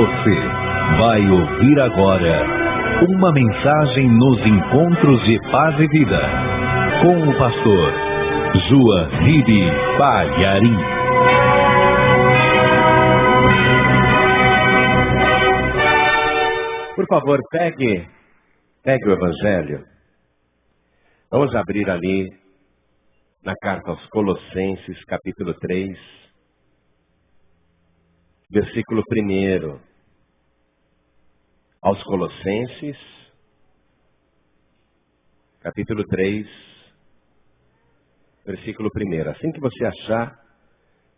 Você vai ouvir agora uma mensagem nos encontros de paz e vida com o pastor Joaquim Palharim. Por favor, pegue o Evangelho. Vamos abrir ali na carta aos Colossenses, capítulo 3, versículo 1. Aos Colossenses, capítulo 3, versículo 1. Assim que você achar,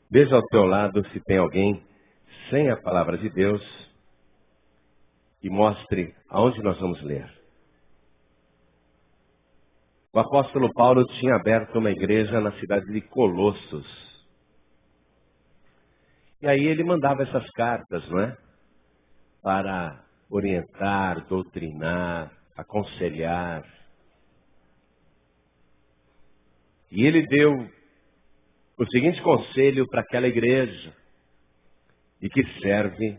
veja ao teu lado se tem alguém sem a palavra de Deus e mostre aonde nós vamos ler. O apóstolo Paulo tinha aberto uma igreja na cidade de Colossos. E aí ele mandava essas cartas, não é? Para orientar, doutrinar, aconselhar. E ele deu o seguinte conselho para aquela igreja, e que serve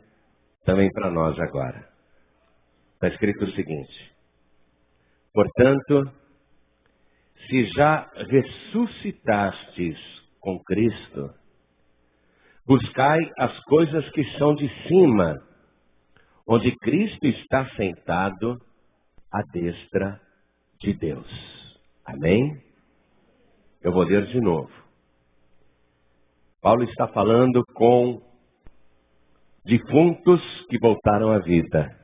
também para nós agora. Está escrito o seguinte: portanto, se já ressuscitastes com Cristo, buscai as coisas que são de cima, onde Cristo está sentado à destra de Deus. Amém? Eu vou ler de novo. Paulo está falando com defuntos que voltaram à vida.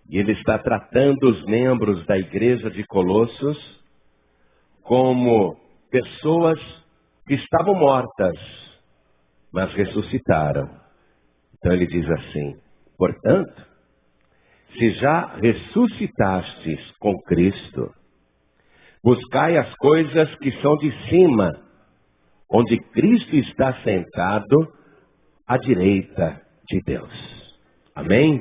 E ele está tratando os membros da igreja de Colossos como pessoas que estavam mortas, mas ressuscitaram. Então ele diz assim: portanto, se já ressuscitastes com Cristo, buscai as coisas que são de cima, onde Cristo está sentado à direita de Deus. Amém?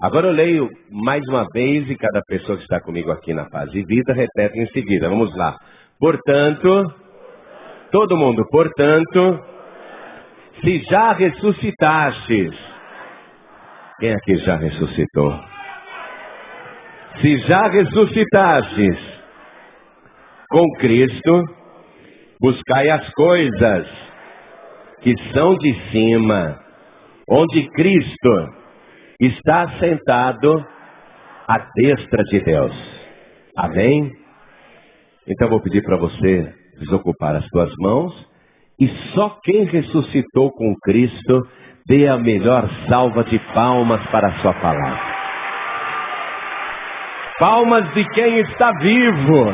Agora eu leio mais uma vez e cada pessoa que está comigo aqui na Paz e Vida repete em seguida. Vamos lá. Portanto, todo mundo, portanto, se já ressuscitastes. Quem aqui já ressuscitou? Se já ressuscitastes com Cristo, buscai as coisas que são de cima, onde Cristo está sentado à destra de Deus. Amém? Então eu vou pedir para você desocupar as tuas mãos e só quem ressuscitou com Cristo dê a melhor salva de palmas para a sua palavra. Palmas de quem está vivo.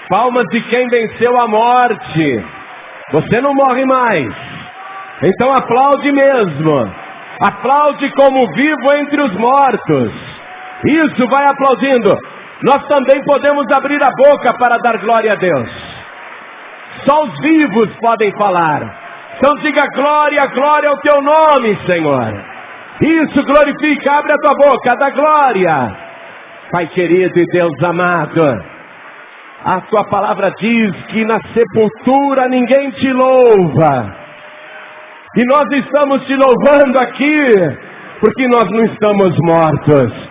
Palmas de quem venceu a morte. Você não morre mais. Então aplaude mesmo. Aplaude como vivo entre os mortos. Isso, vai aplaudindo. Nós também podemos abrir a boca para dar glória a Deus. Só os vivos podem falar. Então diga glória, glória ao teu nome, Senhor. Isso, glorifica, abre a tua boca, dá glória. Pai querido e Deus amado, a tua palavra diz que na sepultura ninguém te louva. E nós estamos te louvando aqui, porque nós não estamos mortos.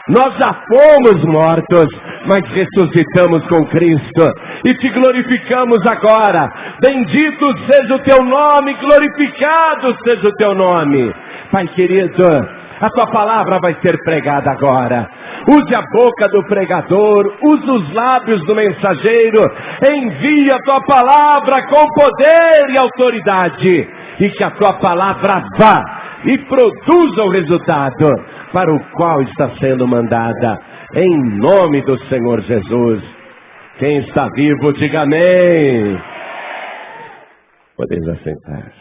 Nós já fomos mortos, mas ressuscitamos com Cristo e te glorificamos agora. Bendito seja o teu nome, glorificado seja o teu nome. Pai querido, a tua palavra vai ser pregada agora. Use a boca do pregador, use os lábios do mensageiro. Envia a tua palavra com poder e autoridade. E que a tua palavra vá e produza o resultado para o qual está sendo mandada. Em nome do Senhor Jesus. Quem está vivo, diga amém. Podemos assentar.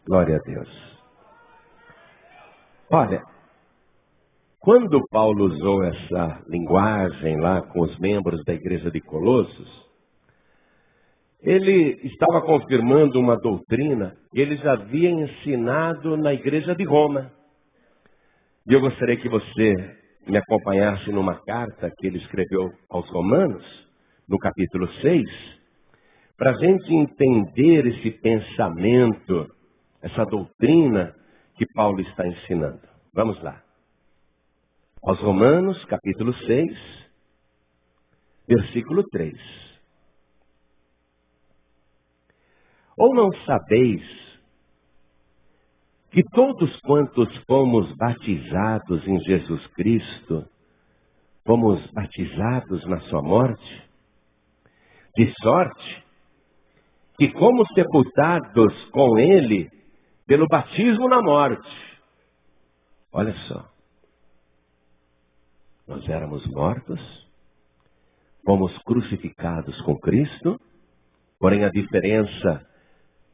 Glória a Deus. Olha, quando Paulo usou essa linguagem lá com os membros da igreja de Colossos, ele estava confirmando uma doutrina que ele já havia ensinado na igreja de Roma. E eu gostaria que você me acompanhasse numa carta que ele escreveu aos Romanos, no capítulo 6, para a gente entender esse pensamento, essa doutrina que Paulo está ensinando. Vamos lá. Aos Romanos, capítulo 6, versículo 3. Ou não sabeis que todos quantos fomos batizados em Jesus Cristo, fomos batizados na sua morte? De sorte que fomos sepultados com Ele pelo batismo na morte. Olha só. Nós éramos mortos, fomos crucificados com Cristo, porém a diferença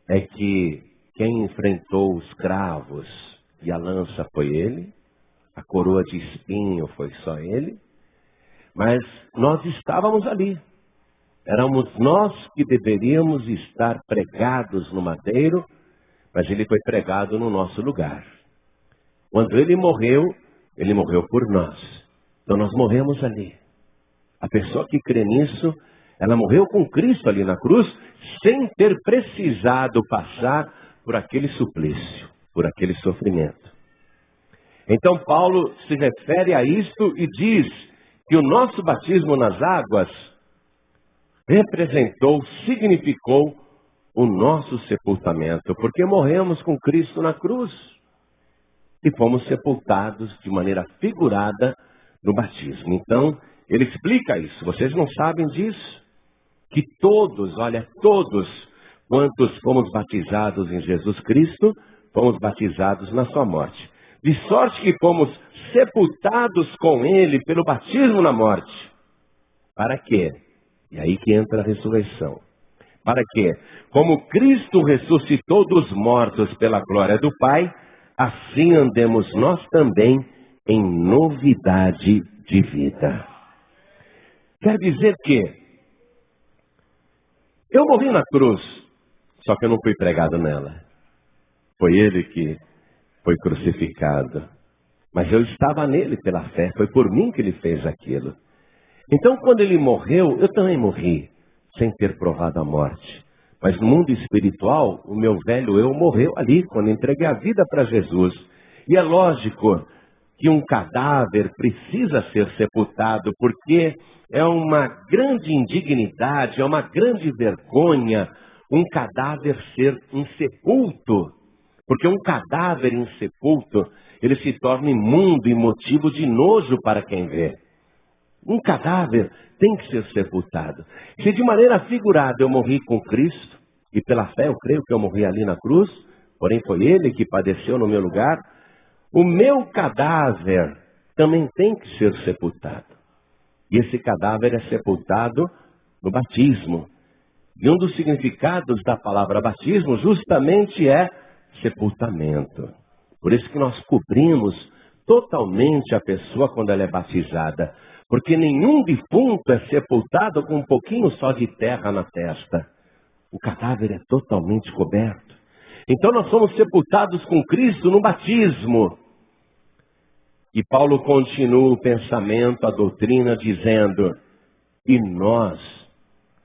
é que quem enfrentou os cravos e a lança foi Ele, a coroa de espinho foi só Ele, mas nós estávamos ali. Éramos nós que deveríamos estar pregados no madeiro, mas Ele foi pregado no nosso lugar. Quando Ele morreu por nós. Então nós morremos ali. A pessoa que crê nisso, ela morreu com Cristo ali na cruz, sem ter precisado passar por aquele suplício, por aquele sofrimento. Então Paulo se refere a isto e diz que o nosso batismo nas águas representou, significou o nosso sepultamento, porque morremos com Cristo na cruz e fomos sepultados de maneira figurada no batismo. Então, ele explica isso. Vocês não sabem disso? Que todos quantos fomos batizados em Jesus Cristo, fomos batizados na sua morte. De sorte que fomos sepultados com Ele pelo batismo na morte. Para quê? E aí que entra a ressurreição. Para quê? Como Cristo ressuscitou dos mortos pela glória do Pai, assim andemos nós também em novidade de vida. Quer dizer que eu morri na cruz, só que eu não fui pregado nela. Foi Ele que foi crucificado. Mas eu estava nele pela fé, foi por mim que Ele fez aquilo. Então, quando Ele morreu, eu também morri, sem ter provado a morte. Mas no mundo espiritual, o meu velho eu morreu ali, quando entreguei a vida para Jesus. E é lógico que um cadáver precisa ser sepultado, porque é uma grande indignidade, é uma grande vergonha um cadáver ser insepulto. Porque um cadáver insepulto, ele se torna imundo e motivo de nojo para quem vê. Um cadáver tem que ser sepultado. Se de maneira figurada eu morri com Cristo, e pela fé eu creio que eu morri ali na cruz, porém foi Ele que padeceu no meu lugar, o meu cadáver também tem que ser sepultado. E esse cadáver é sepultado no batismo. E um dos significados da palavra batismo justamente é sepultamento. Por isso que nós cobrimos totalmente a pessoa quando ela é batizada. Porque nenhum defunto é sepultado com um pouquinho só de terra na testa. O cadáver é totalmente coberto. Então nós somos sepultados com Cristo no batismo. E Paulo continua o pensamento, a doutrina, dizendo: e nós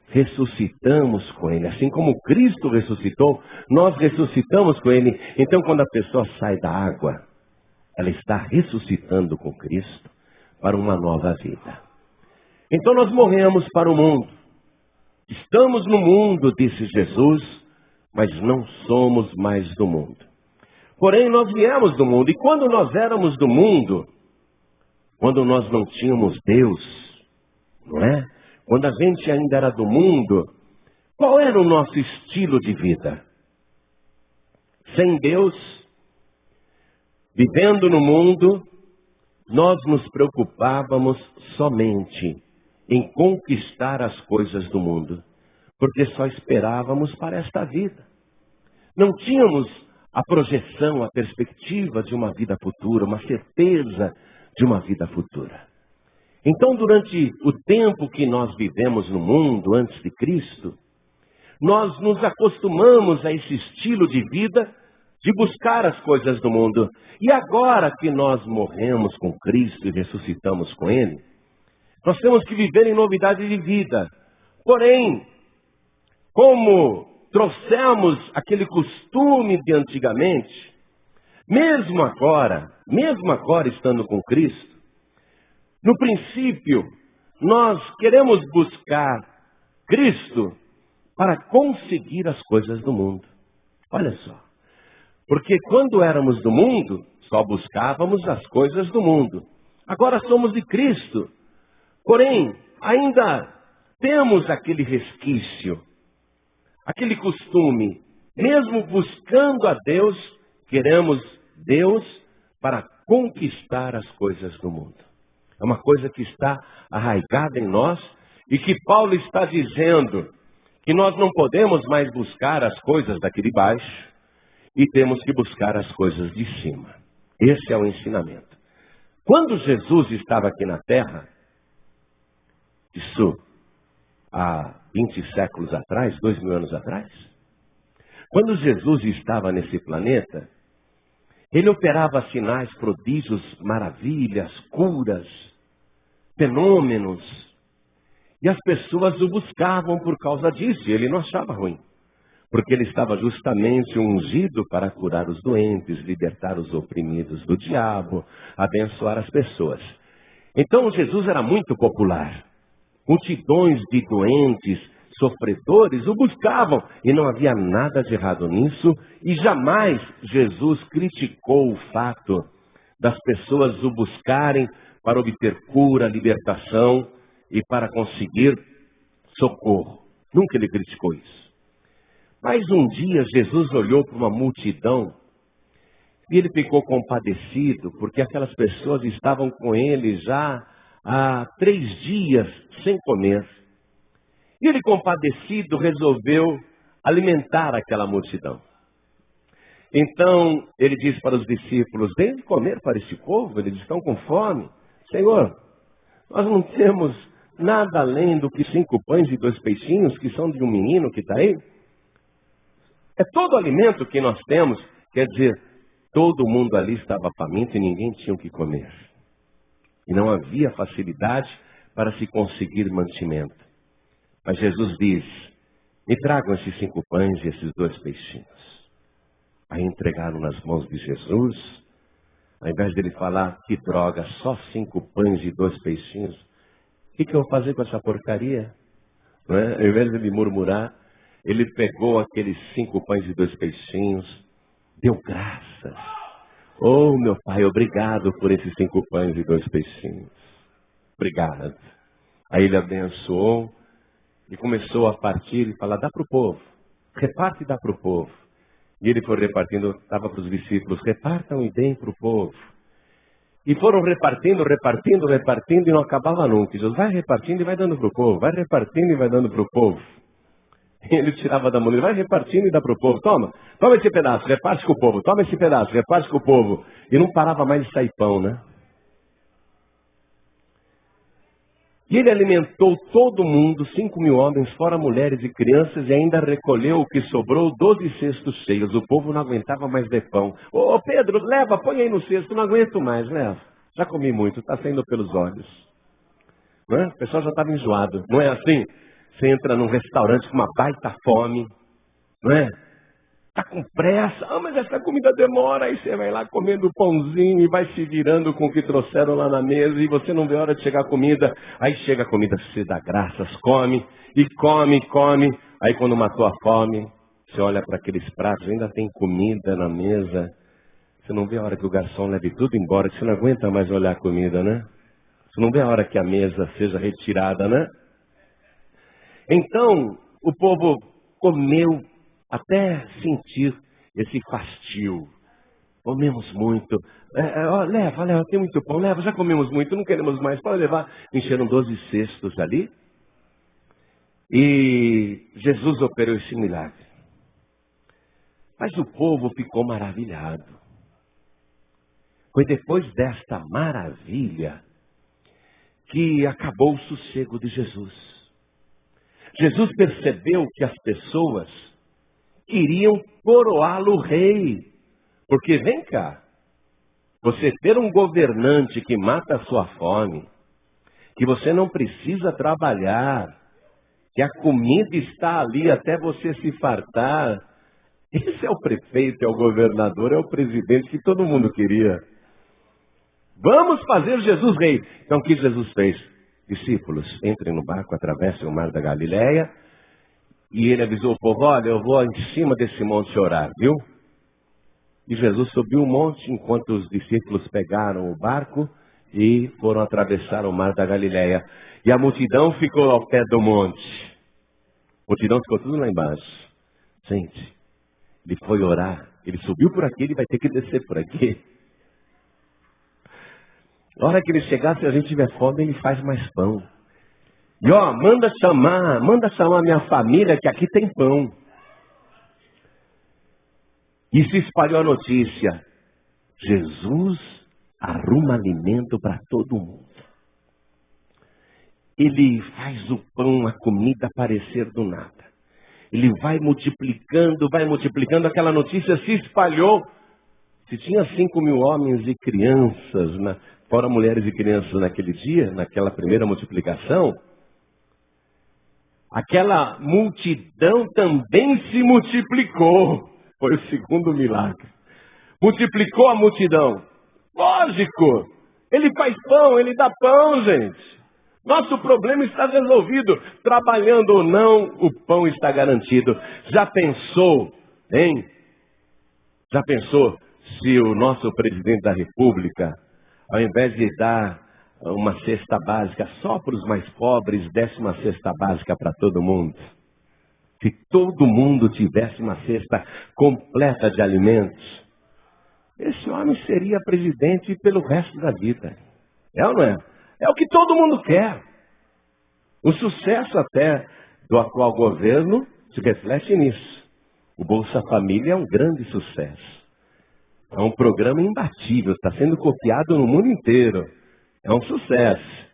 ressuscitamos com Ele. Assim como Cristo ressuscitou, nós ressuscitamos com Ele. Então quando a pessoa sai da água, ela está ressuscitando com Cristo para uma nova vida. Então nós morremos para o mundo. Estamos no mundo, disse Jesus, mas não somos mais do mundo. Porém, nós viemos do mundo. E quando nós éramos do mundo, quando nós não tínhamos Deus, não é? Quando a gente ainda era do mundo, qual era o nosso estilo de vida? Sem Deus, vivendo no mundo, nós nos preocupávamos somente em conquistar as coisas do mundo, porque só esperávamos para esta vida. Não tínhamos a projeção, a perspectiva de uma vida futura, uma certeza de uma vida futura. Então, durante o tempo que nós vivemos no mundo, antes de Cristo, nós nos acostumamos a esse estilo de vida de buscar as coisas do mundo. E agora que nós morremos com Cristo e ressuscitamos com Ele, nós temos que viver em novidade de vida. Porém, como trouxemos aquele costume de antigamente, mesmo agora estando com Cristo, no princípio, nós queremos buscar Cristo para conseguir as coisas do mundo. Olha só. Porque quando éramos do mundo, só buscávamos as coisas do mundo. Agora somos de Cristo. Porém, ainda temos aquele resquício, aquele costume. Mesmo buscando a Deus, queremos Deus para conquistar as coisas do mundo. É uma coisa que está arraigada em nós e que Paulo está dizendo que nós não podemos mais buscar as coisas daqui de baixo e temos que buscar as coisas de cima. Esse é o ensinamento. Quando Jesus estava aqui na Terra, isso há 20 séculos atrás, 2000 anos atrás, quando Jesus estava nesse planeta, ele operava sinais, prodígios, maravilhas, curas, fenômenos. E as pessoas o buscavam por causa disso. E ele não achava ruim. Porque ele estava justamente ungido para curar os doentes, libertar os oprimidos do diabo, abençoar as pessoas. Então Jesus era muito popular. Multidões de doentes, sofredores o buscavam. E não havia nada de errado nisso. E jamais Jesus criticou o fato das pessoas o buscarem para obter cura, libertação e para conseguir socorro. Nunca ele criticou isso. Mas um dia Jesus olhou para uma multidão e ele ficou compadecido, porque aquelas pessoas estavam com ele já há 3 dias sem comer. E ele, compadecido, resolveu alimentar aquela multidão. Então ele disse para os discípulos: deem de comer para este povo, eles estão com fome. Senhor, nós não temos nada além do que 5 pães e 2 peixinhos, que são de um menino que está aí. É todo o alimento que nós temos. Quer dizer, todo mundo ali estava faminto e ninguém tinha o que comer. E não havia facilidade para se conseguir mantimento. Mas Jesus diz: me tragam esses 5 pães e esses 2 peixinhos. Aí entregaram nas mãos de Jesus. Ao invés dele falar: que droga, só 5 pães e 2 peixinhos. O que eu vou fazer com essa porcaria? Não é? Ao invés de ele murmurar, ele pegou aqueles 5 pães e 2 peixinhos, deu graças. Oh, meu Pai, obrigado por esses 5 pães e 2 peixinhos. Obrigado. Aí ele abençoou e começou a partir e falar: dá para o povo, reparte e dá para o povo. E ele foi repartindo, dava para os discípulos: repartam e deem para o povo. E foram repartindo e não acabava nunca. Jesus vai repartindo e vai dando para o povo, vai repartindo e vai dando para o povo. E ele tirava da mão, ele vai repartindo e dá para o povo. Toma esse pedaço, reparte com o povo. Toma esse pedaço, reparte com o povo. E não parava mais de sair pão, né? E ele alimentou todo mundo, 5.000 homens, fora mulheres e crianças, e ainda recolheu o que sobrou, 12 cestos cheios. O povo não aguentava mais de pão. Ô Pedro, leva, põe aí no cesto, não aguento mais, leva. Já comi muito, está saindo pelos olhos. Não é? O pessoal já estava enjoado, não é assim? Você entra num restaurante com uma baita fome, não é? Está com pressa, mas essa comida demora, aí você vai lá comendo pãozinho e vai se virando com o que trouxeram lá na mesa e você não vê a hora de chegar a comida. Aí chega a comida, você dá graças, come, e come, come. Aí quando matou a fome, você olha para aqueles pratos, ainda tem comida na mesa. Você não vê a hora que o garçom leve tudo embora, que você não aguenta mais olhar a comida, né? Você não vê a hora que a mesa seja retirada, né? Então, o povo comeu até sentir esse fastio. Comemos muito. Leva, tem muito pão. Leva, já comemos muito, não queremos mais. Pode levar. Encheram 12 cestos ali. E Jesus operou esse milagre. Mas o povo ficou maravilhado. Foi depois desta maravilha que acabou o sossego de Jesus. Jesus percebeu que as pessoas queriam coroá-lo rei. Porque vem cá, você ter um governante que mata a sua fome, que você não precisa trabalhar, que a comida está ali até você se fartar. Esse é o prefeito, é o governador, é o presidente que todo mundo queria. Vamos fazer Jesus rei. Então o que Jesus fez? Discípulos, entrem no barco, atravessem o mar da Galileia. E ele avisou o povo, olha, eu vou em cima desse monte orar, viu? E Jesus subiu o monte enquanto os discípulos pegaram o barco e foram atravessar o mar da Galileia. E a multidão ficou ao pé do monte. A multidão ficou tudo lá embaixo. Gente, ele foi orar. Ele subiu por aqui, ele vai ter que descer por aqui. Na hora que ele chegar, se a gente tiver fome, ele faz mais pão. E ó, manda chamar minha família, que aqui tem pão. E se espalhou a notícia. Jesus arruma alimento para todo mundo. Ele faz o pão, a comida aparecer do nada. Ele vai multiplicando, aquela notícia se espalhou. Se tinha 5.000 homens e crianças, fora mulheres e crianças naquele dia, naquela primeira multiplicação, aquela multidão também se multiplicou. Foi o segundo milagre. Multiplicou a multidão. Lógico, ele faz pão, ele dá pão, gente. Nosso problema está resolvido. Trabalhando ou não, o pão está garantido. Já pensou, hein? Já pensou se o nosso presidente da República, ao invés de dar uma cesta básica só para os mais pobres, desse uma cesta básica para todo mundo? Se todo mundo tivesse uma cesta completa de alimentos, esse homem seria presidente pelo resto da vida. É ou não é? É o que todo mundo quer. O sucesso até do atual governo se reflete nisso. O Bolsa Família é um grande sucesso. É um programa imbatível, está sendo copiado no mundo inteiro. É um sucesso.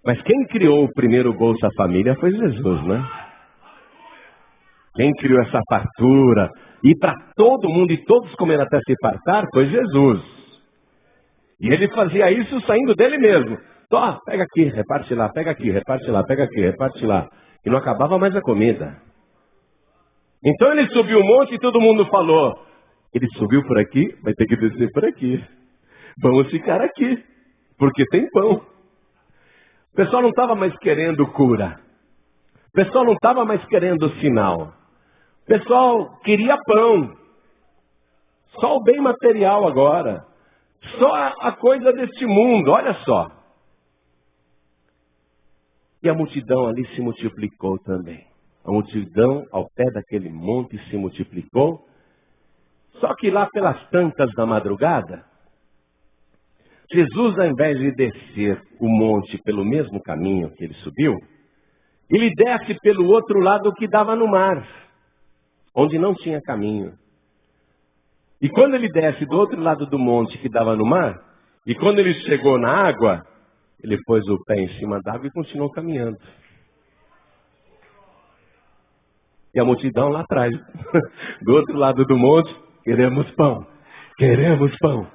Mas quem criou o primeiro Bolsa Família foi Jesus, né? Quem criou essa fartura e para todo mundo e todos comeram até se fartar foi Jesus. E ele fazia isso saindo dele mesmo. Tó, pega aqui, reparte lá, pega aqui, reparte lá, pega aqui, reparte lá. E não acabava mais a comida. Então ele subiu um monte e todo mundo falou, ele subiu por aqui, vai ter que descer por aqui. Vamos ficar aqui, porque tem pão. O pessoal não estava mais querendo cura. O pessoal não estava mais querendo sinal. O pessoal queria pão. Só o bem material agora. Só a coisa deste mundo, olha só. E a multidão ali se multiplicou também. A multidão ao pé daquele monte se multiplicou. Só que lá pelas tantas da madrugada, Jesus, ao invés de descer o monte pelo mesmo caminho que ele subiu, ele desce pelo outro lado que dava no mar, onde não tinha caminho. E quando ele desce do outro lado do monte que dava no mar, e quando ele chegou na água, ele pôs o pé em cima da água e continuou caminhando. E a multidão lá atrás, do outro lado do monte, queremos pão, queremos pão.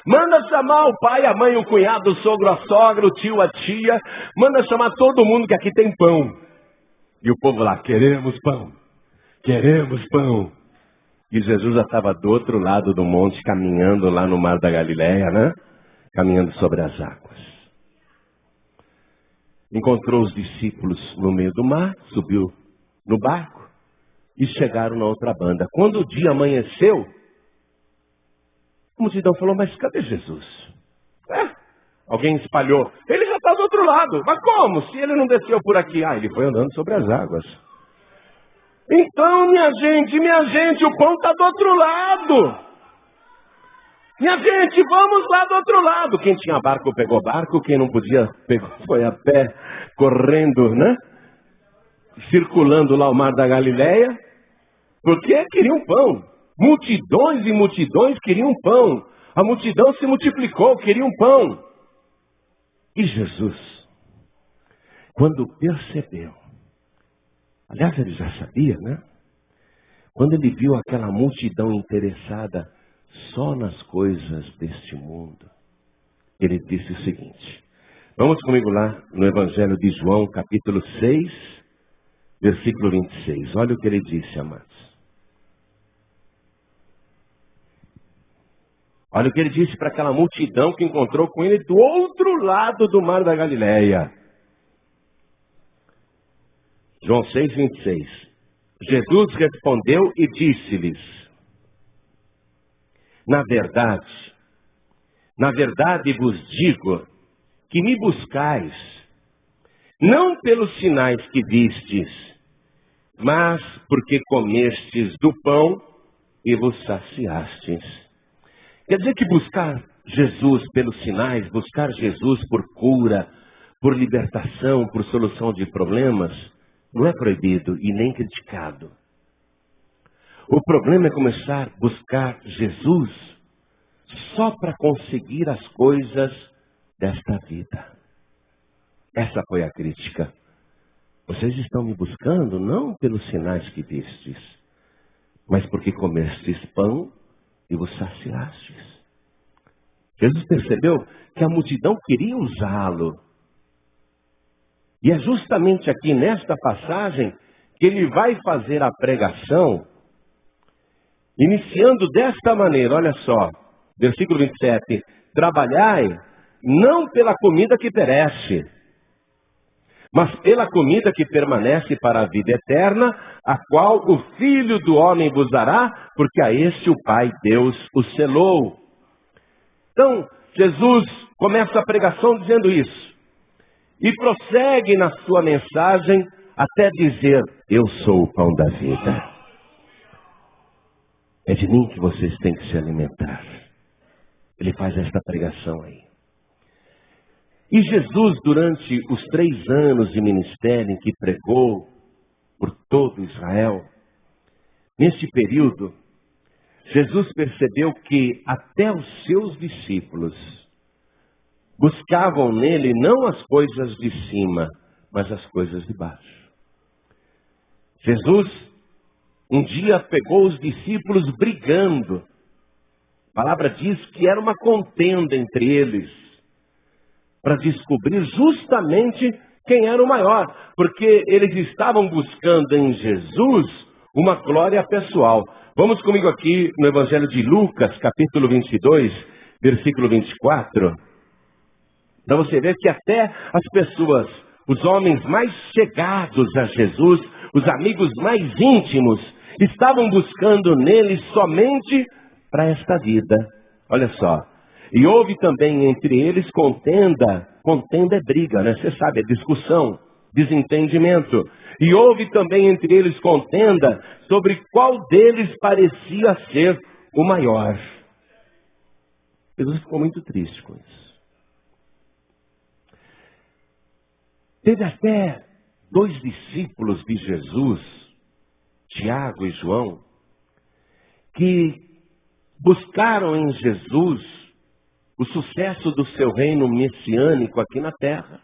Manda chamar o pai, a mãe, o cunhado, o sogro, a sogra, o tio, a tia. Manda chamar todo mundo que aqui tem pão. E o povo lá, queremos pão, queremos pão. E Jesus já estava do outro lado do monte, caminhando lá no mar da Galileia, né? Caminhando sobre as águas. Encontrou os discípulos no meio do mar, subiu no barco e chegaram na outra banda. Quando o dia amanheceu, a multidão falou, mas cadê Jesus? Alguém espalhou. Ele já está do outro lado. Mas como? Se ele não desceu por aqui. Ele foi andando sobre as águas. Então, minha gente, o pão está do outro lado. Minha gente, vamos lá do outro lado. Quem tinha barco pegou barco, quem não podia foi a pé, correndo, né? Circulando lá o mar da Galileia, porque queriam pão. Multidões e multidões queriam pão. A multidão se multiplicou, queriam pão. E Jesus, quando percebeu, aliás, ele já sabia, né? Quando ele viu aquela multidão interessada só nas coisas deste mundo, ele disse o seguinte, Vamos comigo lá no Evangelho de João, capítulo 6, versículo 26. Olha o que ele disse, amados. Olha o que ele disse para aquela multidão que encontrou com ele do outro lado do mar da Galileia. João 6, 26. Jesus respondeu e disse-lhes: na verdade vos digo que me buscais, não pelos sinais que vistes, mas porque comestes do pão e vos saciastes. Quer dizer que buscar Jesus pelos sinais, buscar Jesus por cura, por libertação, por solução de problemas, não é proibido e nem criticado. O problema é começar a buscar Jesus só para conseguir as coisas desta vida. Essa foi a crítica. Vocês estão me buscando não pelos sinais que vistes, mas porque comestes pão e vos saciastes. Jesus percebeu que a multidão queria usá-lo. E é justamente aqui nesta passagem que ele vai fazer a pregação, iniciando desta maneira, olha só, versículo 27, trabalhai não pela comida que perece, mas pela comida que permanece para a vida eterna, a qual o Filho do Homem vos dará, porque a este o Pai Deus o selou. Então, Jesus começa a pregação dizendo isso. E prossegue na sua mensagem até dizer: eu sou o pão da vida. É de mim que vocês têm que se alimentar. Ele faz esta pregação aí. E Jesus, durante os 3 anos de ministério em que pregou por todo Israel, nesse período, Jesus percebeu que até os seus discípulos buscavam nele não as coisas de cima, mas as coisas de baixo. Jesus um dia pegou os discípulos brigando. A palavra diz que era uma contenda entre eles, para descobrir justamente quem era o maior, porque eles estavam buscando em Jesus uma glória pessoal. Vamos comigo aqui no Evangelho de Lucas, capítulo 22, versículo 24. Para você ver que até as pessoas, os homens mais chegados a Jesus, os amigos mais íntimos, estavam buscando nele somente para esta vida. Olha só. E houve também entre eles contenda. Contenda é briga, né? Você sabe, é discussão, desentendimento. E houve também entre eles contenda sobre qual deles parecia ser o maior. Jesus ficou muito triste com isso. Teve até 2 discípulos de Jesus, Tiago e João, que buscaram em Jesus o sucesso do seu reino messiânico aqui na terra.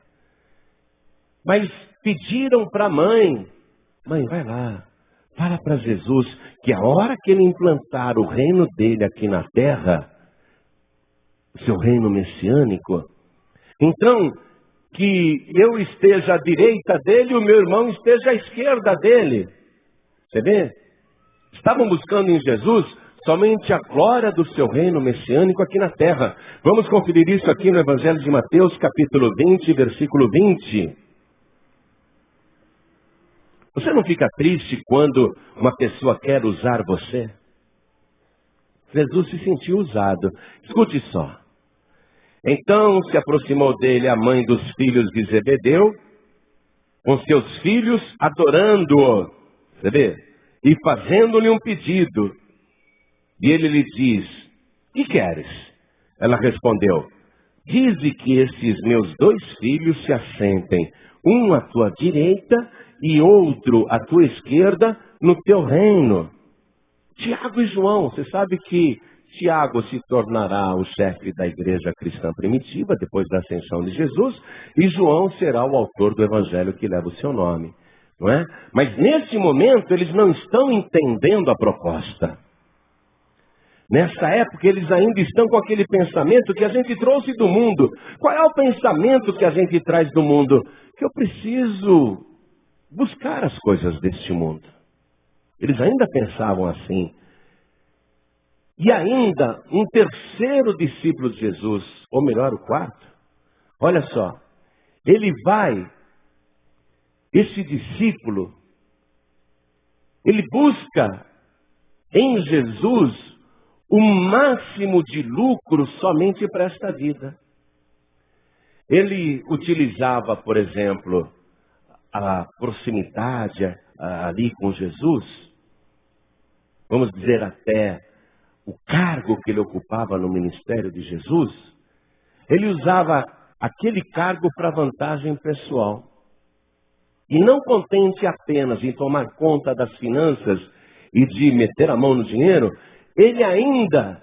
Mas pediram para a mãe, vai lá, fala para Jesus que a hora que ele implantar o reino dele aqui na terra, o seu reino messiânico, então que eu esteja à direita dele e o meu irmão esteja à esquerda dele. Você vê? Estavam buscando em Jesus somente a glória do seu reino messiânico aqui na terra. Vamos conferir isso aqui no Evangelho de Mateus, capítulo 20, versículo 20. Você não fica triste quando uma pessoa quer usar você? Jesus se sentiu usado. Escute só. Então se aproximou dele a mãe dos filhos de Zebedeu, com seus filhos, adorando-o. Você vê? E fazendo-lhe um pedido. E ele lhe diz: que queres? Ela respondeu: dize que esses meus 2 filhos se assentem, um à tua direita e outro à tua esquerda, no teu reino. Tiago e João, você sabe que Tiago se tornará o chefe da igreja cristã primitiva, depois da ascensão de Jesus, e João será o autor do evangelho que leva o seu nome, não é? Mas nesse momento eles não estão entendendo a proposta. Nessa época eles ainda estão com aquele pensamento que a gente trouxe do mundo. Qual é o pensamento que a gente traz do mundo? Que eu preciso buscar as coisas deste mundo. Eles ainda pensavam assim. E ainda um terceiro discípulo de Jesus, ou melhor, o quarto. Olha só, esse discípulo, ele busca em Jesus o máximo de lucro somente para esta vida. Ele utilizava, por exemplo, a proximidade ali com Jesus, vamos dizer até o cargo que ele ocupava no ministério de Jesus, ele usava aquele cargo para vantagem pessoal. E não contente apenas em tomar conta das finanças e de meter a mão no dinheiro, ele ainda,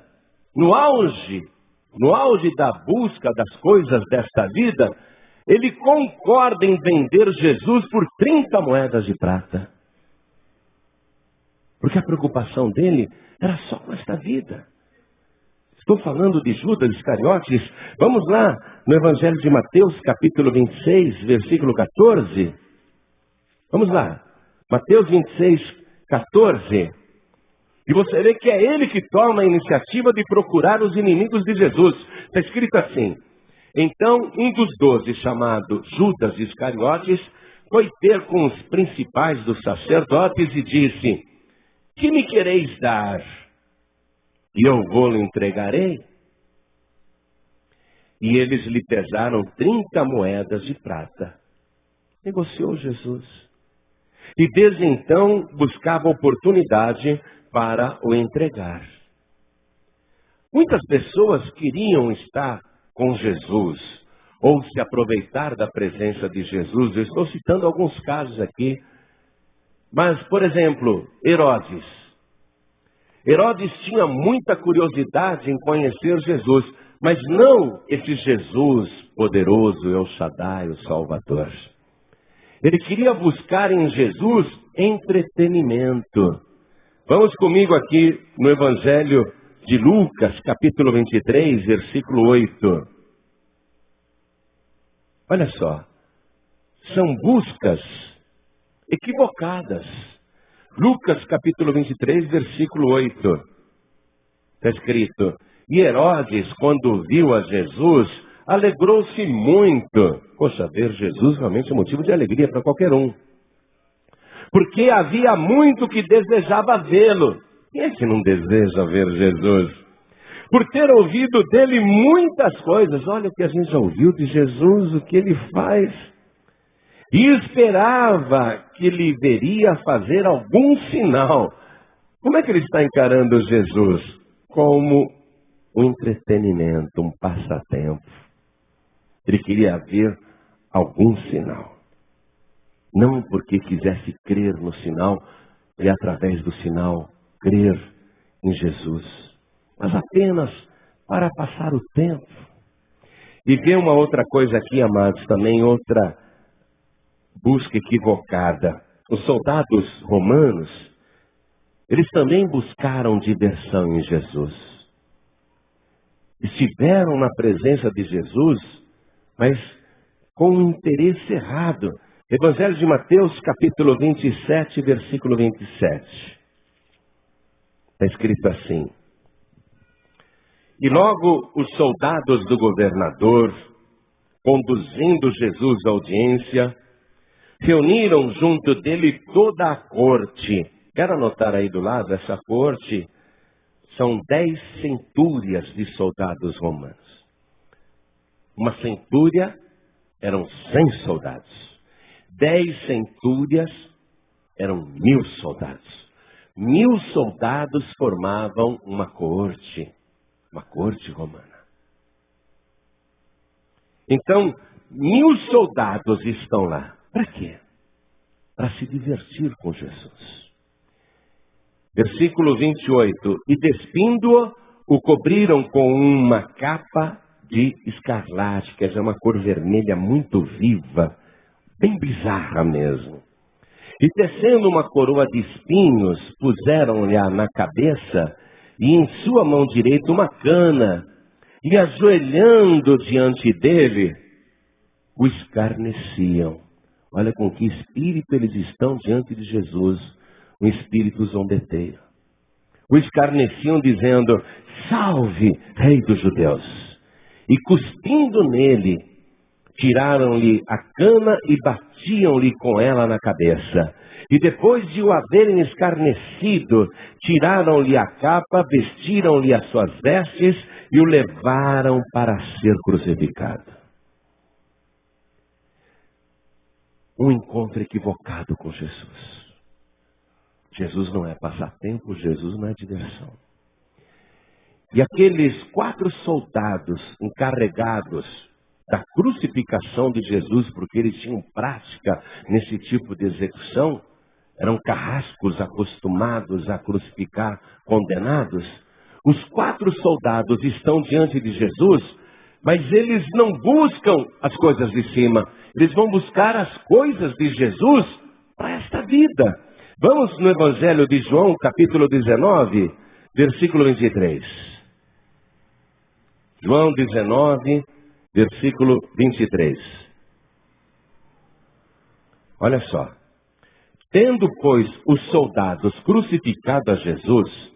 no auge da busca das coisas desta vida, ele concorda em vender Jesus por 30 moedas de prata. Porque a preocupação dele era só com esta vida. Estou falando de Judas Iscariotes. Vamos lá no Evangelho de Mateus, capítulo 26, versículo 14. Vamos lá. Mateus 26, 14. E você vê que é ele que toma a iniciativa de procurar os inimigos de Jesus. Está escrito assim: então um dos 12, chamado Judas Iscariotes, foi ter com os principais dos sacerdotes e disse: que me quereis dar? E eu vou-lhe entregarei. E eles lhe pesaram 30 moedas de prata. Negociou Jesus. E desde então buscava oportunidade para o entregar. Muitas pessoas queriam estar com Jesus, ou se aproveitar da presença de Jesus. Eu estou citando alguns casos aqui. Mas, por exemplo, Herodes. Herodes tinha muita curiosidade em conhecer Jesus, mas não esse Jesus poderoso, El Shaddai, o Salvador. Ele queria buscar em Jesus entretenimento. Vamos comigo aqui no Evangelho de Lucas, capítulo 23, versículo 8. Olha só, são buscas equivocadas. Lucas capítulo 23, versículo 8. Está escrito: e Herodes, quando viu a Jesus, alegrou-se muito. Poxa, ver Jesus realmente é motivo de alegria para qualquer um. Porque havia muito que desejava vê-lo. Quem é que não deseja ver Jesus? Por ter ouvido dele muitas coisas. Olha o que a gente já ouviu de Jesus, o que ele faz. E esperava que lhe veria fazer algum sinal. Como é que ele está encarando Jesus? Como um entretenimento, um passatempo. Ele queria ver algum sinal. Não porque quisesse crer no sinal e através do sinal crer em Jesus, mas apenas para passar o tempo. E vê uma outra coisa aqui, amados, também outra busca equivocada. Os soldados romanos, eles também buscaram diversão em Jesus. Estiveram na presença de Jesus, mas com um interesse errado. Evangelho de Mateus, capítulo 27, versículo 27. Está escrito assim: e logo os soldados do governador, conduzindo Jesus à audiência, reuniram junto dele toda a corte. Quero anotar aí do lado, essa corte são 10 centúrias de soldados romanos. Uma centúria eram 100 soldados. 10 centúrias eram 1000 soldados. 1000 soldados formavam uma corte romana. Então, 1000 soldados estão lá. Para quê? Para se divertir com Jesus. Versículo 28. E despindo-o, o cobriram com uma capa de escarlate, quer dizer, uma cor vermelha muito viva, bem bizarra mesmo. E tecendo uma coroa de espinhos, puseram-lhe na cabeça e em sua mão direita uma cana, e ajoelhando diante dele, o escarneciam. Olha com que espírito eles estão diante de Jesus, um espírito zombeteiro. O escarneciam dizendo: salve, rei dos judeus. E cuspindo nele, tiraram-lhe a cana e batiam-lhe com ela na cabeça. E depois de o haverem escarnecido, tiraram-lhe a capa, vestiram-lhe as suas vestes e o levaram para ser crucificado. Um encontro equivocado com Jesus. Jesus não é passatempo, Jesus não é diversão. E aqueles 4 soldados encarregados da crucificação de Jesus, porque eles tinham prática nesse tipo de execução, eram carrascos acostumados a crucificar condenados. Os 4 soldados estão diante de Jesus, mas eles não buscam as coisas de cima. Eles vão buscar as coisas de Jesus para esta vida. Vamos no Evangelho de João, capítulo 19, versículo 23. João 19, versículo 23. Olha só. Tendo, pois, os soldados crucificado a Jesus,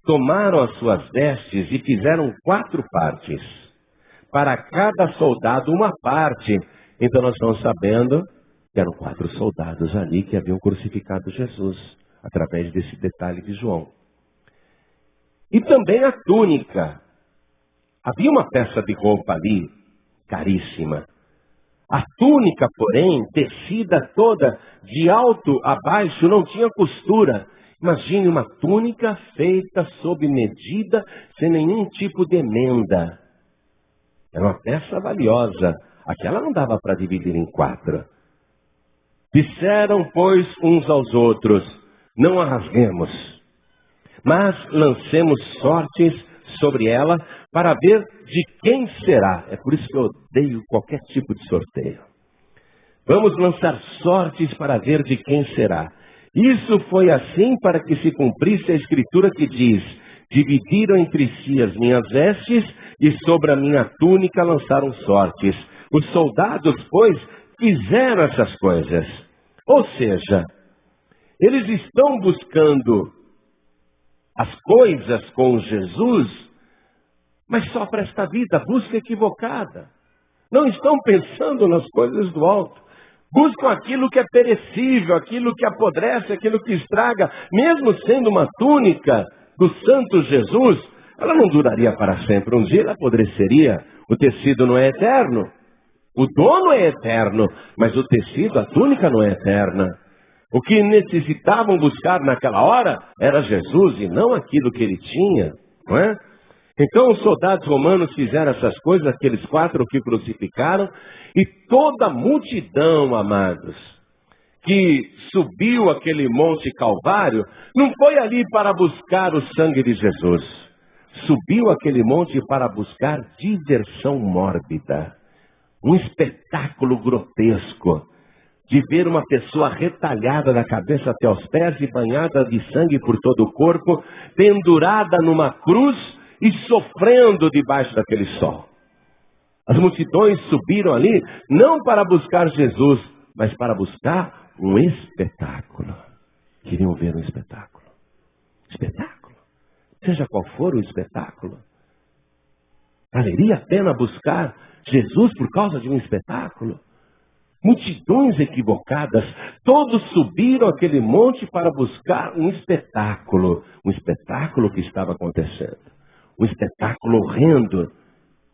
tomaram as suas vestes e fizeram 4 partes. Para cada soldado uma parte. Então nós estamos sabendo que eram 4 soldados ali que haviam crucificado Jesus, através desse detalhe de João. E também a túnica. Havia uma peça de roupa ali, caríssima. A túnica, porém, tecida toda, de alto a baixo, não tinha costura. Imagine uma túnica feita sob medida, sem nenhum tipo de emenda. Era uma peça valiosa. Aquela não dava para dividir em 4. Disseram, pois, uns aos outros: não a rasguemos, mas lancemos sortes sobre ela para ver de quem será. É por isso que eu odeio qualquer tipo de sorteio. Vamos lançar sortes para ver de quem será. Isso foi assim para que se cumprisse a escritura que diz: dividiram entre si as minhas vestes e sobre a minha túnica lançaram sortes. Os soldados, pois, fizeram essas coisas. Ou seja, eles estão buscando as coisas com Jesus, mas só para esta vida, busca equivocada. Não estão pensando nas coisas do alto. Buscam aquilo que é perecível, aquilo que apodrece, aquilo que estraga. Mesmo sendo uma túnica do Santo Jesus, ela não duraria para sempre. Um dia ela apodreceria. O tecido não é eterno. O dono é eterno, mas o tecido, a túnica não é eterna. O que necessitavam buscar naquela hora era Jesus e não aquilo que ele tinha, não é? Então os soldados romanos fizeram essas coisas, aqueles 4 que crucificaram, e toda a multidão, amados, que subiu aquele monte Calvário, não foi ali para buscar o sangue de Jesus. Subiu aquele monte para buscar diversão mórbida. Um espetáculo grotesco de ver uma pessoa retalhada da cabeça até os pés e banhada de sangue por todo o corpo, pendurada numa cruz e sofrendo debaixo daquele sol. As multidões subiram ali não para buscar Jesus, mas para buscar um espetáculo. Queriam ver um espetáculo. Espetáculo. Seja qual for o espetáculo. Valeria a pena buscar Jesus por causa de um espetáculo? Multidões equivocadas, todos subiram aquele monte para buscar um espetáculo que estava acontecendo, um espetáculo horrendo,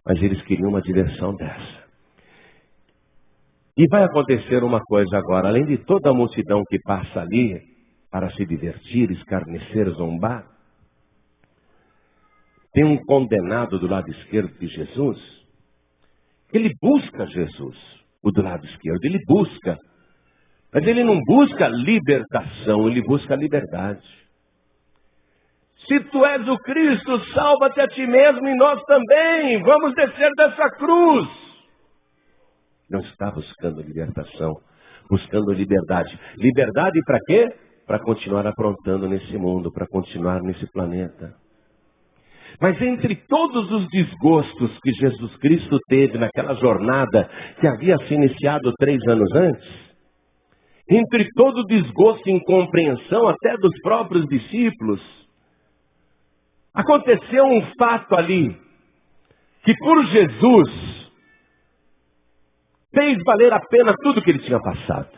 mas eles queriam uma direção dessa. E vai acontecer uma coisa agora, além de toda a multidão que passa ali para se divertir, escarnecer, zombar, tem um condenado do lado esquerdo de Jesus. Ele busca Jesus, o do lado esquerdo, ele busca. Mas ele não busca libertação, ele busca liberdade. Se tu és o Cristo, salva-te a ti mesmo e nós também. Vamos descer dessa cruz. Não está buscando libertação, buscando liberdade. Liberdade para quê? Para continuar aprontando nesse mundo, para continuar nesse planeta. Mas entre todos os desgostos que Jesus Cristo teve naquela jornada que havia se iniciado 3 anos antes, entre todo o desgosto e incompreensão até dos próprios discípulos, aconteceu um fato ali, que por Jesus fez valer a pena tudo que ele tinha passado.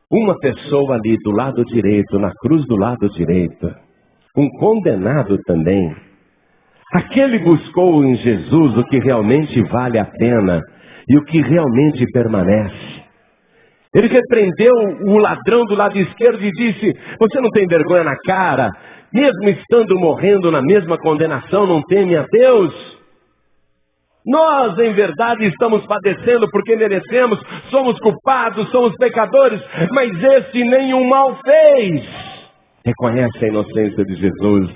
Uma pessoa ali do lado direito, na cruz do lado direito, um condenado também. Aquele buscou em Jesus o que realmente vale a pena e o que realmente permanece. Ele repreendeu o ladrão do lado esquerdo e disse: você não tem vergonha na cara? Mesmo estando morrendo na mesma condenação, não teme a Deus? Nós, em verdade, estamos padecendo porque merecemos, somos culpados, somos pecadores, mas esse nenhum mal fez. Reconhece a inocência de Jesus.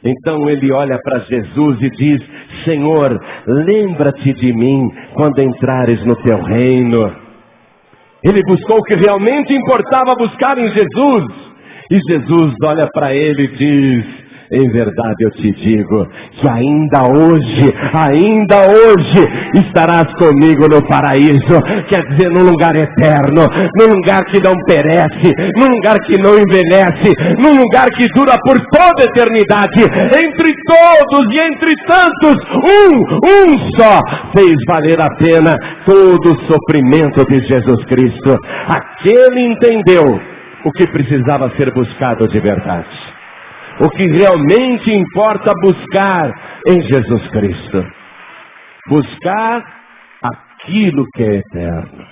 Então ele olha para Jesus e diz: Senhor, lembra-te de mim quando entrares no teu reino. Ele buscou o que realmente importava buscar em Jesus. E Jesus olha para ele e diz: em verdade eu te digo que ainda hoje estarás comigo no paraíso. Quer dizer, num lugar eterno, num lugar que não perece, num lugar que não envelhece, num lugar que dura por toda a eternidade. Entre todos e entre tantos, um só fez valer a pena todo o sofrimento de Jesus Cristo. Aquele entendeu o que precisava ser buscado de verdade. O que realmente importa buscar em Jesus Cristo. Buscar aquilo que é eterno.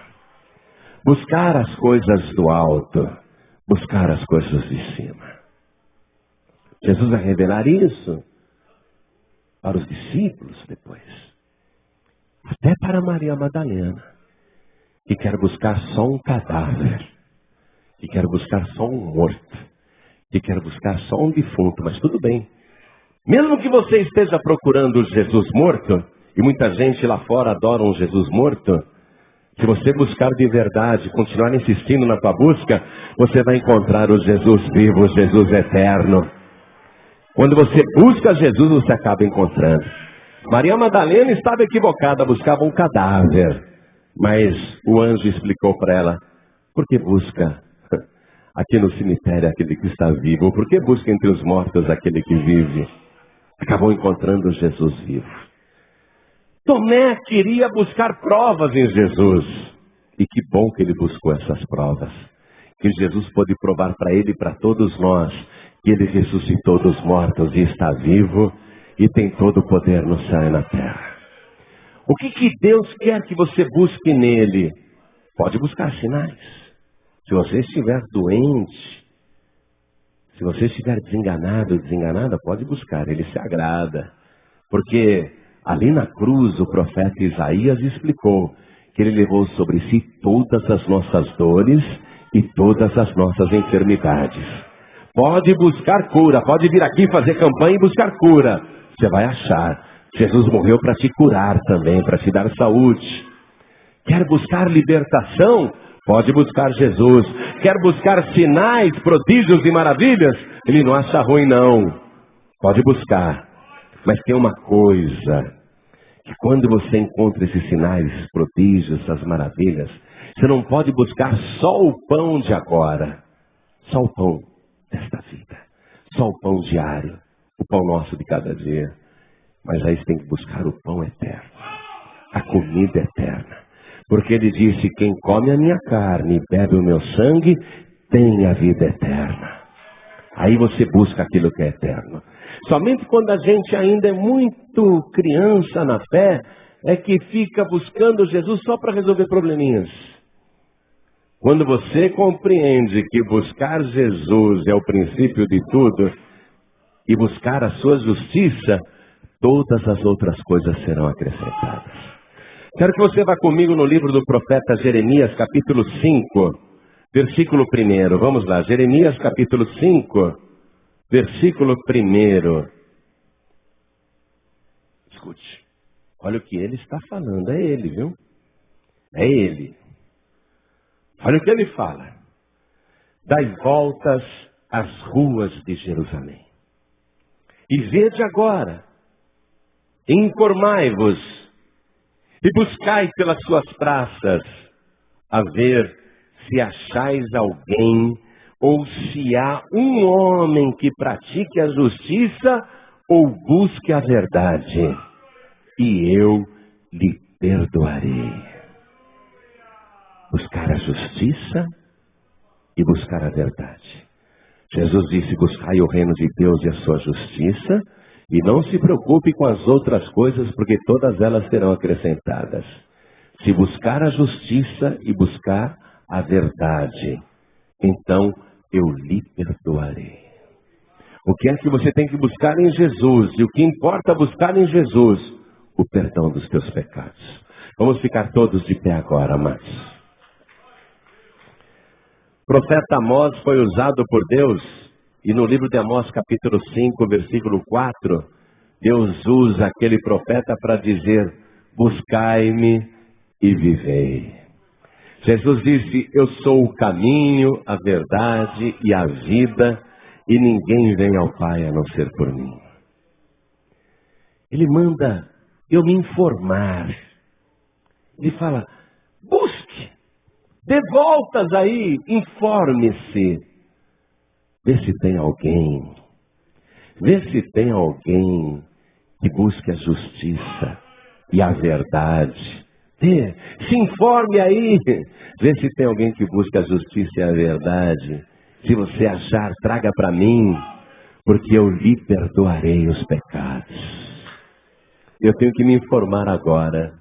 Buscar as coisas do alto. Buscar as coisas de cima. Jesus vai revelar isso para os discípulos depois. Até para Maria Madalena, que quer buscar só um cadáver. Que quer buscar só um morto. Que quer buscar só um defunto, mas tudo bem. Mesmo que você esteja procurando Jesus morto, e muita gente lá fora adora um Jesus morto, se você buscar de verdade, continuar insistindo na tua busca, você vai encontrar o Jesus vivo, o Jesus eterno. Quando você busca Jesus, você acaba encontrando. Maria Madalena estava equivocada, buscava um cadáver. Mas o anjo explicou para ela: por que busca aqui no cemitério aquele que está vivo? Por que busca entre os mortos aquele que vive? Acabou encontrando Jesus vivo. Tomé queria buscar provas em Jesus. E que bom que ele buscou essas provas. Que Jesus pôde provar para ele e para todos nós que ele ressuscitou dos mortos e está vivo e tem todo o poder no céu e na terra. O que Deus quer que você busque nele? Pode buscar sinais. Se você estiver doente, se você estiver desenganado ou desenganada, pode buscar, ele se agrada. Porque ali na cruz o profeta Isaías explicou que ele levou sobre si todas as nossas dores e todas as nossas enfermidades. Pode buscar cura, pode vir aqui fazer campanha e buscar cura. Você vai achar. Jesus morreu para te curar também, para te dar saúde. Quer buscar libertação? Pode buscar Jesus. Quer buscar sinais, prodígios e maravilhas? Ele não acha ruim, não. Pode buscar. Mas tem uma coisa, que quando você encontra esses sinais, prodígios, essas maravilhas, você não pode buscar só o pão de agora. Só o pão desta vida. Só o pão diário. O pão nosso de cada dia. Mas aí você tem que buscar o pão eterno. A comida eterna. Porque ele disse: quem come a minha carne e bebe o meu sangue, tem a vida eterna. Aí você busca aquilo que é eterno. Somente quando a gente ainda é muito criança na fé, é que fica buscando Jesus só para resolver probleminhas. Quando você compreende que buscar Jesus é o princípio de tudo, e buscar a sua justiça, todas as outras coisas serão acrescentadas. Quero que você vá comigo no livro do profeta Jeremias, capítulo 5, versículo 1. Vamos lá, Jeremias, capítulo 5, versículo 1. Escute, olha o que ele está falando, é ele, viu? É ele. Olha o que ele fala. Dai voltas às ruas de Jerusalém. E vede agora, informai-vos, e buscai pelas suas praças, a ver se achais alguém, ou se há um homem que pratique a justiça, ou busque a verdade, e eu lhe perdoarei. Buscar a justiça e buscar a verdade. Jesus disse: buscai o reino de Deus e a sua justiça, e não se preocupe com as outras coisas, porque todas elas serão acrescentadas. Se buscar a justiça e buscar a verdade, então eu lhe perdoarei. O que é que você tem que buscar em Jesus? E o que importa buscar em Jesus? O perdão dos teus pecados. Vamos ficar todos de pé agora, amados. O profeta Amós foi usado por Deus, e no livro de Amós, capítulo 5, versículo 4, Deus usa aquele profeta para dizer: buscai-me e vivei. Jesus disse: eu sou o caminho, a verdade e a vida, e ninguém vem ao Pai a não ser por mim. Ele manda eu me informar. Ele fala: busque, dê voltas aí, informe-se. Vê se tem alguém que busque a justiça e a verdade. Se informe aí, vê se tem alguém que busque a justiça e a verdade. Se você achar, traga para mim, porque eu lhe perdoarei os pecados. Eu tenho que me informar agora.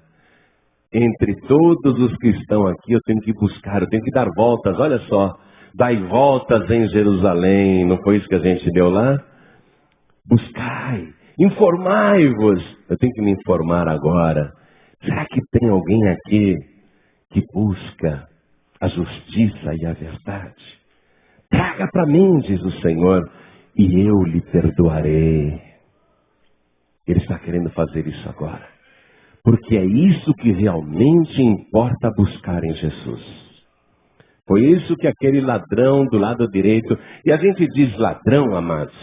Entre todos os que estão aqui, eu tenho que buscar, eu tenho que dar voltas. Olha só, dai voltas em Jerusalém, não foi isso que a gente deu lá? Buscai, informai-vos. Eu tenho que me informar agora. Será que tem alguém aqui que busca a justiça e a verdade? Traga para mim, diz o Senhor, e eu lhe perdoarei. Ele está querendo fazer isso agora, porque é isso que realmente importa buscar em Jesus. Foi isso que aquele ladrão do lado direito, e a gente diz ladrão, amados,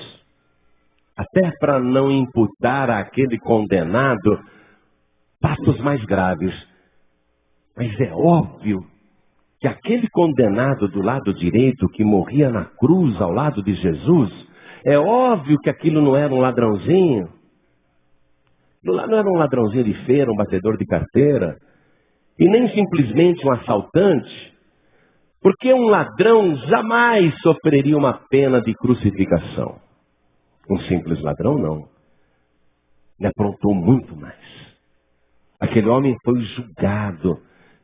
até para não imputar àquele condenado fatos mais graves. Mas é óbvio que aquele condenado do lado direito que morria na cruz ao lado de Jesus, é óbvio que aquilo não era um ladrãozinho. Não era um ladrãozinho de feira, um batedor de carteira, e nem simplesmente um assaltante, porque um ladrão jamais sofreria uma pena de crucificação. Um simples ladrão não. Ele aprontou muito mais. Aquele homem foi julgado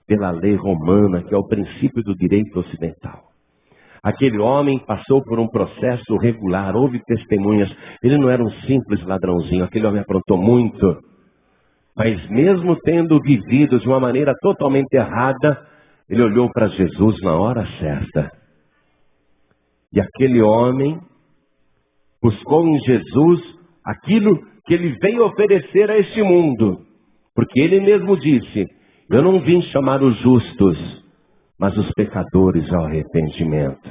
pela lei romana, que é o princípio do direito ocidental. Aquele homem passou por um processo regular, houve testemunhas. Ele não era um simples ladrãozinho, aquele homem aprontou muito. Mas mesmo tendo vivido de uma maneira totalmente errada, ele olhou para Jesus na hora certa. E aquele homem buscou em Jesus aquilo que ele veio oferecer a este mundo. Porque ele mesmo disse: eu não vim chamar os justos, mas os pecadores ao arrependimento.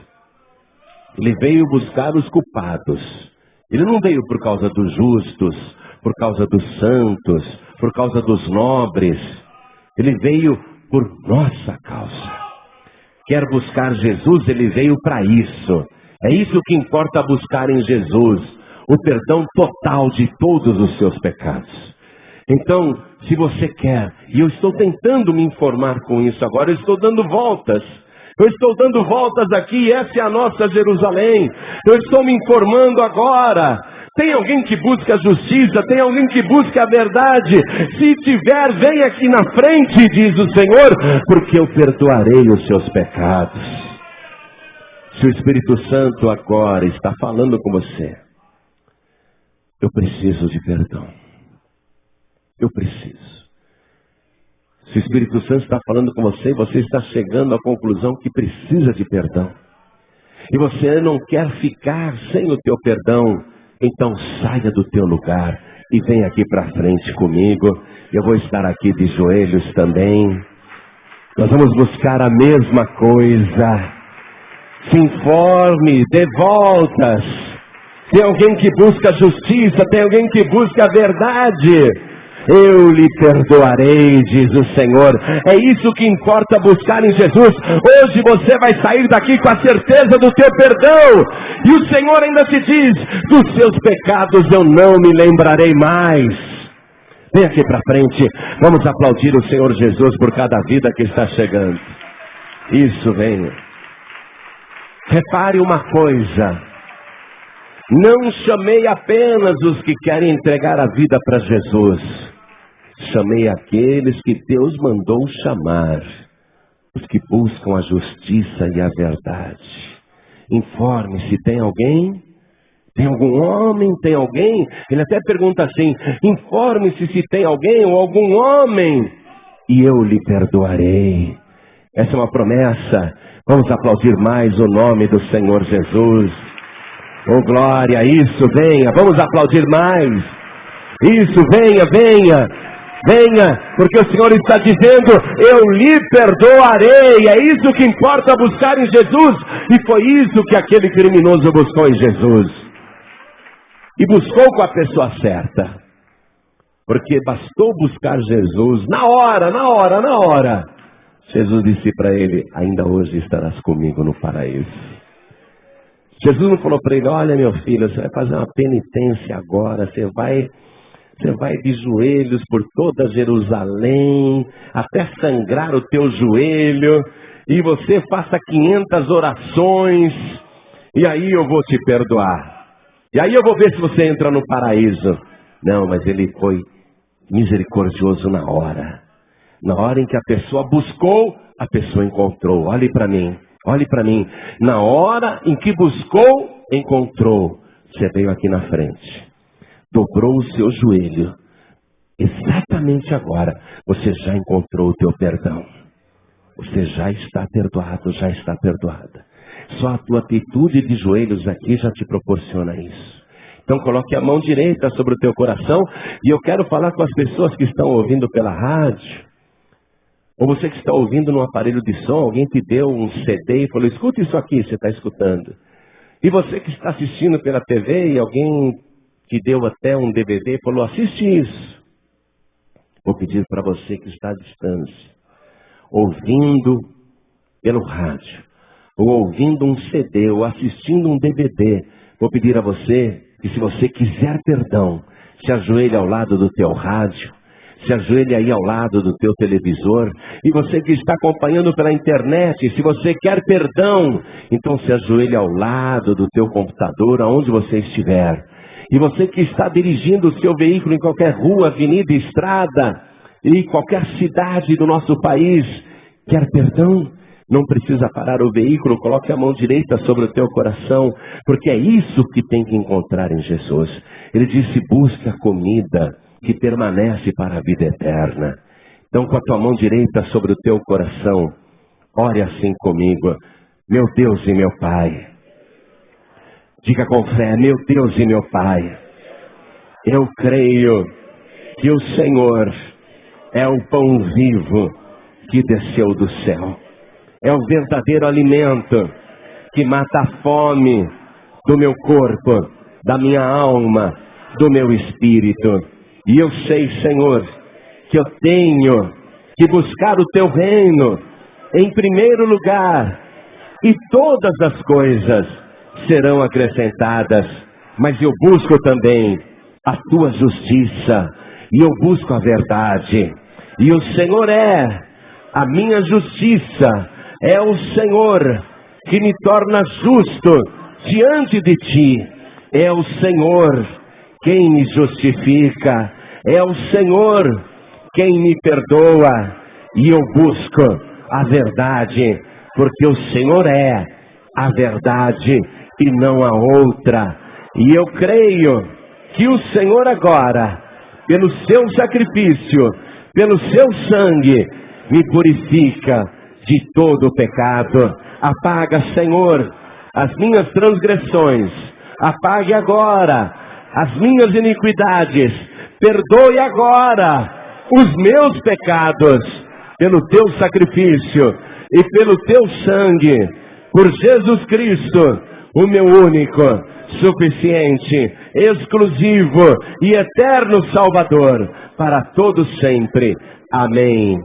Ele veio buscar os culpados. Ele não veio por causa dos justos, por causa dos santos, por causa dos nobres. Ele veio por nossa causa. Quer buscar Jesus, ele veio para isso. É isso que importa buscar em Jesus: o perdão total de todos os seus pecados. Então, se você quer, e eu estou tentando me informar com isso agora, eu estou dando voltas. Eu estou dando voltas aqui, essa é a nossa Jerusalém. Eu estou me informando agora. Tem alguém que busca a justiça, tem alguém que busca a verdade. Se tiver, vem aqui na frente, diz o Senhor, porque eu perdoarei os seus pecados. Se o Espírito Santo agora está falando com você, eu preciso de perdão. Eu preciso. Se o Espírito Santo está falando com você, você está chegando à conclusão que precisa de perdão, e você não quer ficar sem o teu perdão, então saia do teu lugar e vem aqui para frente comigo. Eu vou estar aqui de joelhos também. Nós vamos buscar a mesma coisa. Se informe, dê voltas. tem alguém que busca justiça, tem alguém que busca a verdade. Eu lhe perdoarei, diz o Senhor. É isso que importa buscar em Jesus. Hoje você vai sair daqui com a certeza do teu perdão. E o Senhor ainda te diz: dos seus pecados eu não me lembrarei mais. Vem aqui para frente. Vamos aplaudir o Senhor Jesus por cada vida que está chegando. Isso, venha. Repare uma coisa. Não chamei apenas os que querem entregar a vida para Jesus. Chamei aqueles que Deus mandou chamar, os que buscam a justiça e a verdade. Informe-se, tem alguém? Tem algum homem? Tem alguém? Ele até pergunta assim: informe-se se tem alguém ou algum homem, e eu lhe perdoarei. Essa é uma promessa. Vamos aplaudir mais o nome do Senhor Jesus. Oh glória, isso, venha, vamos aplaudir mais. Isso, venha, venha. Venha, porque o Senhor está dizendo: eu lhe perdoarei. É isso que importa buscar em Jesus. E foi isso que aquele criminoso buscou em Jesus. E buscou com a pessoa certa. Porque bastou buscar Jesus na hora. Jesus disse para ele: ainda hoje estarás comigo no paraíso. Jesus não falou para ele: olha meu filho, você vai fazer uma penitência agora, você vai de joelhos por toda Jerusalém, até sangrar o teu joelho, e você faça 500 orações, e aí eu vou te perdoar. E aí eu vou ver se você entra no paraíso. Não, mas ele foi misericordioso na hora. Na hora em que a pessoa buscou, a pessoa encontrou. Olhe para mim, olhe para mim. Na hora em que buscou, encontrou. Você veio aqui na frente. Dobrou o seu joelho. Exatamente agora, você já encontrou o teu perdão. Você já está perdoado, já está perdoada. Só a tua atitude de joelhos aqui já te proporciona isso. Então coloque a mão direita sobre o teu coração. E eu quero falar com as pessoas que estão ouvindo pela rádio. Ou você que está ouvindo no aparelho de som. Alguém te deu um CD e falou: escuta isso aqui, você está escutando. E você que está assistindo pela TV e alguém te deu até um DVD e falou: assiste isso. Vou pedir para você que está à distância, ouvindo pelo rádio, ou ouvindo um CD, ou assistindo um DVD, vou pedir a você que, se você quiser perdão, se ajoelhe ao lado do teu rádio, se ajoelhe aí ao lado do teu televisor. E você que está acompanhando pela internet, se você quer perdão, então se ajoelhe ao lado do teu computador, aonde você estiver. E você que está dirigindo o seu veículo em qualquer rua, avenida, estrada, e qualquer cidade do nosso país, quer perdão? Não precisa parar o veículo, coloque a mão direita sobre o teu coração, porque é isso que tem que encontrar em Jesus. Ele disse: busca a comida que permanece para a vida eterna. Então, com a tua mão direita sobre o teu coração, ore assim comigo: meu Deus e meu Pai. Diga com fé: meu Deus e meu Pai, eu creio que o Senhor é o pão vivo que desceu do céu. É o verdadeiro alimento que mata a fome do meu corpo, da minha alma, do meu espírito. E eu sei, Senhor, que eu tenho que buscar o teu reino em primeiro lugar, e todas as coisas serão acrescentadas. Mas eu busco também a tua justiça, e eu busco a verdade. E o Senhor é a minha justiça. É o Senhor que me torna justo diante de ti. É o Senhor quem me justifica. É o Senhor quem me perdoa. E eu busco a verdade, porque o Senhor é a verdade e não a outra. E eu creio que o Senhor agora, pelo seu sacrifício, pelo seu sangue, me purifica de todo o pecado. Apaga, Senhor, as minhas transgressões. Apague agora as minhas iniquidades. Perdoe agora os meus pecados, pelo teu sacrifício e pelo teu sangue, por Jesus Cristo, o meu único, suficiente, exclusivo e eterno Salvador, para todos sempre. Amém.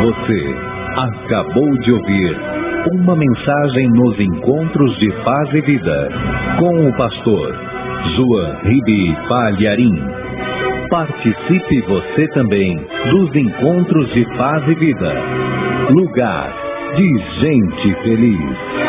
Você acabou de ouvir uma mensagem nos Encontros de Paz e Vida, com o pastor João Ribe Palharim. Participe você também dos Encontros de Paz e Vida, lugar de gente feliz.